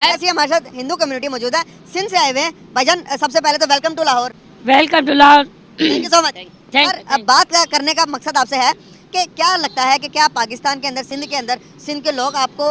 ऐसी हमारे साथ हिंदू कम्युनिटी मौजूद है, सिंध से आए हुए हैं भाईजान। सबसे पहले तो welcome to Lahore. Welcome to Lahore. Thank you so much. Sir, अब बात करने का मकसद आपसे है कि क्या लगता है कि क्या पाकिस्तान के अंदर, सिंध के लोग आपको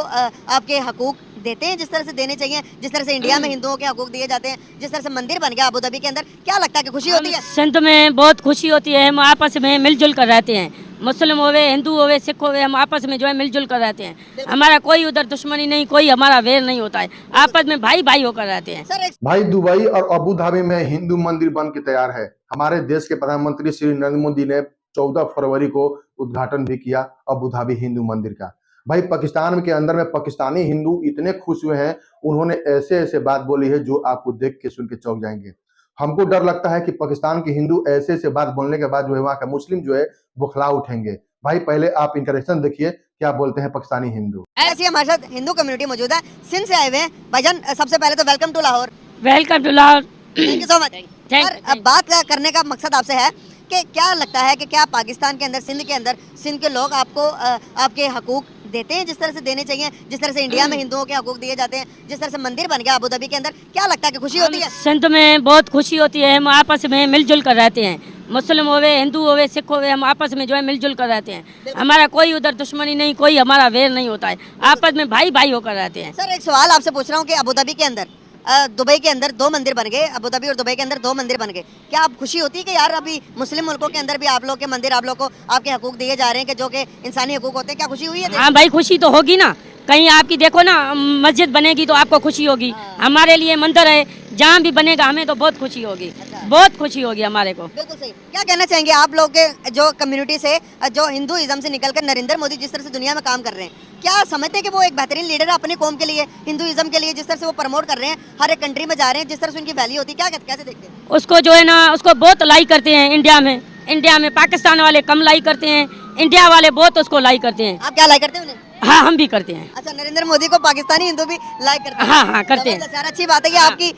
आपके हकूक देते हैं जिस तरह से देने चाहिए, जिस तरह से इंडिया में हिंदुओं के हकूक दिए जाते हैं, जिस तरह से मंदिर बन गया अबू धाबी के अंदर, क्या लगता है कि खुशी होती है? सिंध में बहुत खुशी होती है। हम आपस में मिलजुल कर रहते हैं, मुस्लिम होवे, हिंदू होवे, सिख होवे, हम आपस में जो है मिलजुल कर रहते हैं। हमारा कोई उधर दुश्मनी नहीं, कोई हमारा वेर नहीं होता है, आपस में भाई भाई होकर रहते हैं। सर भाई, दुबई और अबू धाबी में हिंदू मंदिर बन के तैयार है। हमारे देश के प्रधानमंत्री श्री नरेंद्र मोदी ने 14 फरवरी को उद्घाटन भी किया अबू धाबी हिंदू मंदिर का। भाई, पाकिस्तान के अंदर में पाकिस्तानी हिंदू इतने खुश हुए हैं, उन्होंने ऐसे ऐसे बात बोली है जो आपको देख के सुन के चौंक जाएंगे। हमको डर लगता है कि पाकिस्तान के हिंदू ऐसे ऐसे बात बोलने के बाद जो है वहाँ का मुस्लिम जो है बुखला उठेंगे। भाई, पहले आप इनका रिएक्शन देखिए, क्या बोलते हैं पाकिस्तानी हिंदू। ऐसी हमारे साथ हिंदू कम्युनिटी मौजूद है, सिंध से आए हुए हैं भाईजान। सबसे पहले तो welcome to Lahore. Welcome to Lahore. Thank you so much. Sir, अब बात करने का मकसद आपसे है कि क्या लगता है कि क्या पाकिस्तान के अंदर, सिंध के लोग आपको आपके हकूक देते हैं जिस तरह से देने चाहिए, जिस तरह से इंडिया में हिंदुओं के हकूक दिए जाते हैं, जिस तरह से मंदिर बन गया अबू धाबी के अंदर, क्या लगता है कि खुशी होती है? सिंध में बहुत खुशी होती है। हम आपस में मिलजुल कर रहते हैं, मुस्लिम होवे, हिंदू होवे, सिख होवे, हम आपस में जो है मिलजुल कर रहते हैं। हमारा कोई उधर दुश्मनी नहीं, कोई हमारा वेर नहीं होता है, आपस में भाई भाई होकर रहते हैं। सर, एक सवाल आपसे पूछ रहा हूँ कि अबू धाबी के अंदर, दुबई के अंदर 2 मंदिर बन गए, अबू धाबी और दुबई के अंदर 2 मंदिर बन गए, क्या आप खुशी होती है कि यार अभी मुस्लिम मुल्कों के अंदर भी आप लोग के मंदिर, आप लोग को आपके हकूक दिए जा रहे हैं कि जो कि इंसानी हकूक होते हैं, क्या खुशी हुई है? हाँ भाई, खुशी तो होगी ना। कहीं आपकी देखो ना मस्जिद बनेगी तो आपको खुशी होगी। हमारे लिए मंदिर है, जहाँ भी बनेगा हमें तो बहुत खुशी होगी, बहुत खुशी होगी हमारे को। बिल्कुल सही। क्या कहना चाहेंगे आप लोग के जो कम्युनिटी से, जो हिंदुइज्म से निकलकर नरेंद्र मोदी जिस तरह से दुनिया में काम कर रहे हैं, क्या समझते हैं कि वो एक बेहतरीन लीडर है अपनी कौम के लिए, हिंदुइज्म के लिए, जिस तरह से वो प्रमोट कर रहे हैं, हर एक कंट्री में जा रहे हैं, जिस तरह से उनकी वैल्यू होती है, क्या कैसे देखते हैं उसको? जो है ना, उसको बहुत लाइक करते हैं इंडिया में पाकिस्तान वाले कम लाइक करते हैं, इंडिया वाले बहुत उसको लाइक करते हैं। आप क्या लाइक करते हैं उन्हें? हाँ, हम भी करते हैं। अच्छा, नरेंद्र मोदी को पाकिस्तानी हिंदू भी लाइक करते हैं? हाँ करते हैं। यार, अच्छी बात है। ये आपकी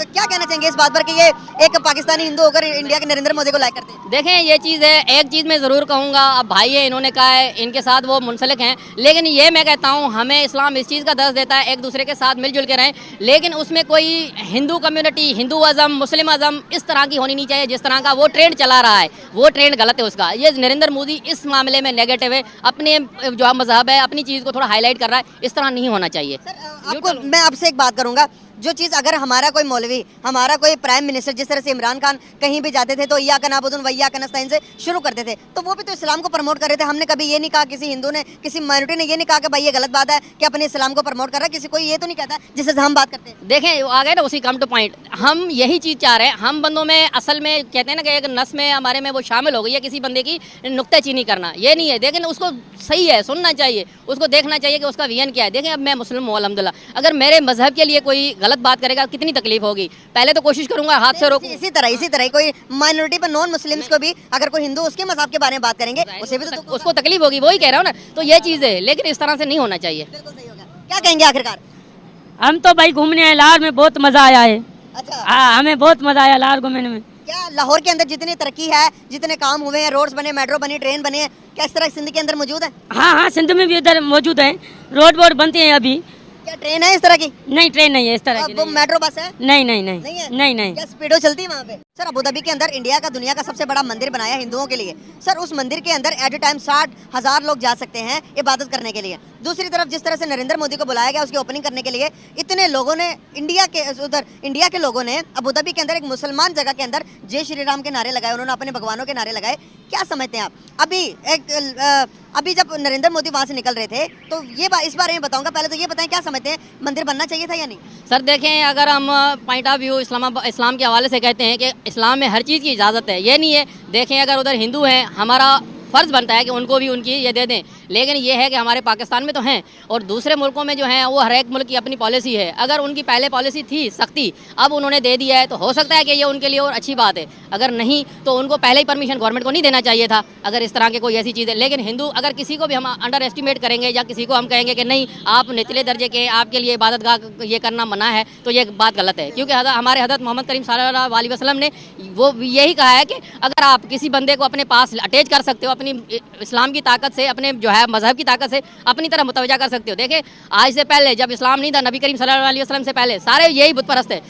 क्या कहना चाहेंगे इस बात पर कि ये एक पाकिस्तानी हिंदू होकर इंडिया के नरेंद्र मोदी को लाइक करते हैं? देखें, ये चीज़ है, एक चीज़ मैं ज़रूर कहूँगा, अब भाई है, इन्होंने कहा है, इनके साथ वो मुंसलिक हैं, लेकिन ये मैं कहता हूँ हमें इस्लाम इस चीज़ का दर्ज देता है एक दूसरे के साथ मिलजुल के रहें, लेकिन उसमें कोई हिंदू कम्युनिटी, हिंदूज़म, मुस्लिमज़म इस तरह की होनी नहीं चाहिए जिस तरह का वो ट्रेंड चला रहा है। वो ट्रेंड गलत है उसका। ये नरेंद्र मोदी इस मामले में नेगेटिव है, अपने जो मजहब है, अपनी चीज़ को थोड़ा हाईलाइट कर रहा है, इस तरह नहीं होना चाहिए। सर, आपको मैं आपसे एक बात करूंगा, जो चीज़ अगर हमारा कोई मौलवी, हमारा कोई प्राइम मिनिस्टर, जिस तरह से इमरान खान कहीं भी जाते थे तो इय्याका नअबुदु व इय्याका नस्तईन से शुरू करते थे, तो वो भी तो इस्लाम को प्रमोट कर रहे थे। हमने कभी ये नहीं कहा, किसी हिंदू ने, किसी माइनॉरिटी ने ये नहीं कहा कि भाई ये गलत बात है कि अपने इस्लाम को प्रमोट कर रहा है, किसी को ये तो नहीं कहता जिससे हम बात करते हैं। देखें, आ गए ना उसी कम टू पॉइंट। हम यही चीज़ चाह रहे हैं। हम बंदों में असल में कहते हैं ना कि एक नस में हमारे में वो शामिल हो गई है किसी बंदे की नुक्ताचीनी करना, ये नहीं है। लेकिन उसको सही है, सुनना चाहिए, उसको देखना चाहिए कि उसका विजन क्या है। देखें, अब मैं मुस्लिम हूँ अल्हम्दुलिल्लाह, अगर मेरे मजहब के लिए कोई गलत बात करेगा कितनी तकलीफ होगी, पहले तो कोशिश करूंगा हाथ से रोकूं। इसी तरह कोई माइनॉरिटी पर, नॉन मुस्लिम्स को भी अगर कोई हिंदू उसके मजहब के बारे में बात करेंगे, उसे भी तो उसको तकलीफ होगी, वही कह रहा हूँ ना। तो ये चीज़ है, लेकिन इस तरह से नहीं होना चाहिए। बिल्कुल सही होगा। क्या कहेंगे आखिरकार? हम तो भाई घूमने आए लाहौर में, बहुत मजा आया है। अच्छा, हाँ, हमें बहुत मजा आया लाहौर घूमने में। क्या लाहौर के अंदर जितनी तरक्की है, जितने काम हुए हैं, रोड्स बने, मेट्रो बनी, ट्रेन बनी है, क्या इस तरह सिंध के अंदर मौजूद है? हाँ, सिंध में भी इधर मौजूद है, रोड वोड बनते हैं अभी। क्या ट्रेन है इस तरह की? नहीं, ट्रेन नहीं है इस तरह की। वो मेट्रो बस है? नहीं नहीं है? नहीं। क्या स्पीडो चलती है वहाँ पे? सर, अबू धाबी के अंदर इंडिया का, दुनिया का सबसे बड़ा मंदिर बनाया हिंदुओं के लिए। सर, उस मंदिर के अंदर एट ए टाइम 60,000 लोग जा सकते हैं इबादत करने के लिए। दूसरी तरफ जिस तरह से नरेंद्र मोदी को बुलाया गया उसकी ओपनिंग करने के लिए, इतने लोगों ने इंडिया के लोगों ने अबू धाबी के अंदर एक मुसलमान जगह के अंदर जय श्री राम के नारे लगाए, उन्होंने अपने भगवानों के नारे लगाए। क्या समझते हैं आप? अभी जब नरेंद्र मोदी वहाँ से निकल रहे थे तो इस बारे में बताऊंगा, पहले तो ये बताएं क्या समझते हैं, मंदिर बनना चाहिए था या नहीं? सर देखें, अगर हम पॉइंट ऑफ व्यू इस्लाम के हवाले से कहते हैं कि इस्लाम में हर चीज़ की इजाज़त है, ये नहीं है। देखें, अगर उधर हिंदू हैं, हमारा फ़र्ज़ बनता है कि उनको भी उनकी ये दे दें, लेकिन ये है कि हमारे पाकिस्तान में तो हैं और दूसरे मुल्कों में जो हैं वो हर एक मुल्क की अपनी पॉलिसी है। अगर उनकी पहले पॉलिसी थी सख्ती, अब उन्होंने दे दिया है, तो हो सकता है कि ये उनके लिए और अच्छी बात है। अगर नहीं तो उनको पहले ही परमिशन गवर्नमेंट को नहीं देना चाहिए था, अगर इस तरह के कोई ऐसी चीज़ है। लेकिन हिंदू अगर किसी को भी हम अंडर एस्टिमेट करेंगे या किसी को हम कहेंगे कि नहीं आप निचले दर्जे के, आपके लिए इबादतगाह ये करना मना है, तो ये बात गलत है। क्योंकि हमारे हज़रत मोहम्मद करीम सल्लल्लाहु अलैहि वसल्लम ने वो यही कहा है कि अगर आप किसी बंदे को अपने पास अटैच कर सकते हो अपनी इस्लाम की ताकत से, अपने जो है मजहब की ताकत से अपनी तरफ मुतवज्जा कर सकते हो। देखिए आज से पहले जब इस्लाम नहीं था, नबी करीम सल्लल्लाहु अलैहि वसल्लम से पहले सारे यही बुत परस्त थे।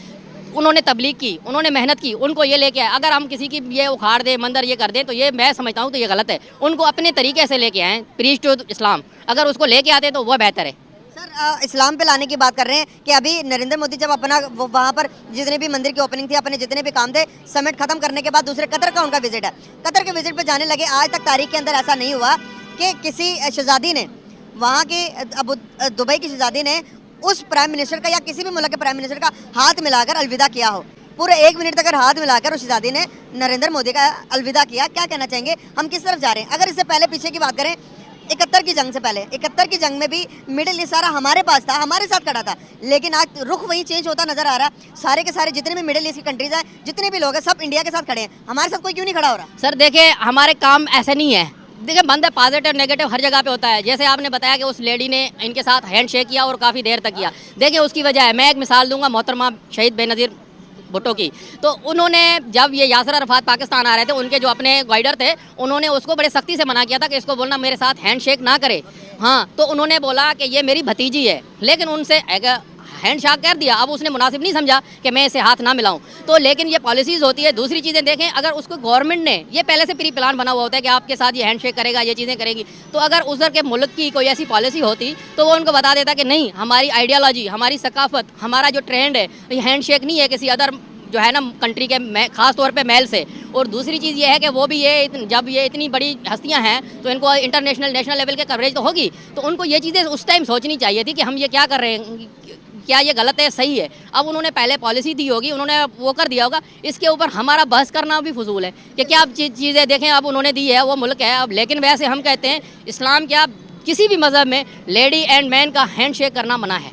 उन्होंने तबलीग की, उन्होंने मेहनत की, उनको ये लेके आए। अगर हम किसी की ये उखाड़ दें, मंदिर ये कर दें, तो ये मैं समझता हूँ तो ये गलत है। उनको अपने तरीके से लेके आए, प्रीच टू इस्लाम, अगर उसको लेके आते तो वह बेहतर है। सर इस्लाम पे लाने की बात कर रहे हैं कि अभी नरेंद्र मोदी जब अपना वहाँ पर जितने भी मंदिर की ओपनिंग थी, अपने जितने भी काम थे, समिट खत्म करने के बाद दूसरे कतर का उनका विजिट है, कतर के विजिट पे जाने लगे। आज तक तारीख के अंदर ऐसा नहीं हुआ कि किसी शहजादी ने, वहाँ के दुबई की शहजादी ने उस प्राइम मिनिस्टर का या किसी भी मुल्क के प्राइम मिनिस्टर का हाथ मिलाकर अलविदा किया हो। पूरे 1 मिनट तक हाथ मिलाकर उस शहजादी ने नरेंद्र मोदी का अलविदा किया। क्या कहना चाहेंगे, हम किस तरफ जा रहे हैं? अगर इससे पहले पीछे की बात करें, 71 की जंग से पहले, 71 की जंग में भी मिडिल ईस्ट सारा हमारे पास था, हमारे साथ खड़ा था, लेकिन आज रुख वही चेंज होता नजर आ रहा है। सारे के सारे जितने भी मिडिल ईस्ट की कंट्रीज हैं, जितने भी लोग हैं, सब इंडिया के साथ खड़े हैं। हमारे साथ कोई क्यों नहीं खड़ा हो रहा? सर देखिए हमारे काम ऐसे नहीं है। देखिए बंदा पॉजिटिव नेगेटिव हर जगह पे होता है। जैसे आपने बताया कि उस लेडी ने इनके साथ हैंड शेक किया और काफ़ी देर तक किया। देखिए उसकी वजह है, मैं एक मिसाल दूंगा मोहतरमा शहीद बेनज़ीर भुट्टो की। तो उन्होंने जब ये यासर अरफात पाकिस्तान आ रहे थे, उनके जो अपने गाइडर थे, उन्होंने उसको बड़े सख्ती से मना किया था कि इसको बोलना मेरे साथ हैंड शेक ना करे। हाँ, तो उन्होंने बोला कि ये मेरी भतीजी है, लेकिन उनसे हैंड शेक कर दिया। अब उसने मुनासिब नहीं समझा कि मैं इसे हाथ ना मिलाऊं। तो लेकिन ये पॉलिसीज होती है। दूसरी चीज़ें देखें, अगर उसको गवर्नमेंट ने ये पहले से प्री प्लान बना हुआ होता है कि आपके साथ ये हैंड शेक करेगा, ये चीज़ें करेगी, तो अगर उधर के मुल्क की कोई ऐसी पॉलिसी होती तो वो उनको बता देता कि नहीं, हमारी आइडियालॉजी, हमारी सकाफत, हमारा जो ट्रेंड है, ये हैंड शेक नहीं है किसी अदर जो है ना कंट्री के खास तौर पे मेल से। और दूसरी चीज़ ये है कि वो भी जब ये इतनी बड़ी हस्तियां हैं तो इनको इंटरनेशनल नेशनल लेवल के कवरेज तो होगी, तो उनको ये चीज़ें उस टाइम सोचनी चाहिए थी कि हम ये क्या कर रहे हैं, क्या ये गलत है सही है। अब उन्होंने पहले पॉलिसी दी होगी, उन्होंने वो कर दिया होगा। इसके ऊपर हमारा बहस करना भी फजूल है कि क्या अब चीज़ें देखें, अब उन्होंने दी है, वो मुल्क है अब। लेकिन वैसे हम कहते हैं इस्लाम क्या किसी भी मजहब में लेडी एंड मैन का हैंड शेक करना मना है।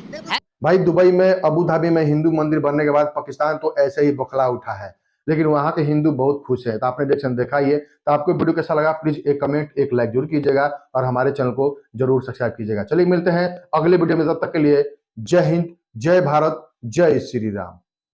भाई दुबई में, अबू धाबी में हिंदू मंदिर बनने के बाद पाकिस्तान तो ऐसे ही बौखला उठा है, लेकिन वहां के हिंदू बहुत खुश है। तो आपने जैक्शन देखा ही है। तो आपको वीडियो कैसा लगा, प्लीज एक कमेंट, एक लाइक जरूर कीजिएगा और हमारे चैनल को जरूर सब्सक्राइब कीजिएगा। चलिए मिलते हैं अगले वीडियो में, तब तक के लिए जय हिंद, जय भारत, जय श्री राम।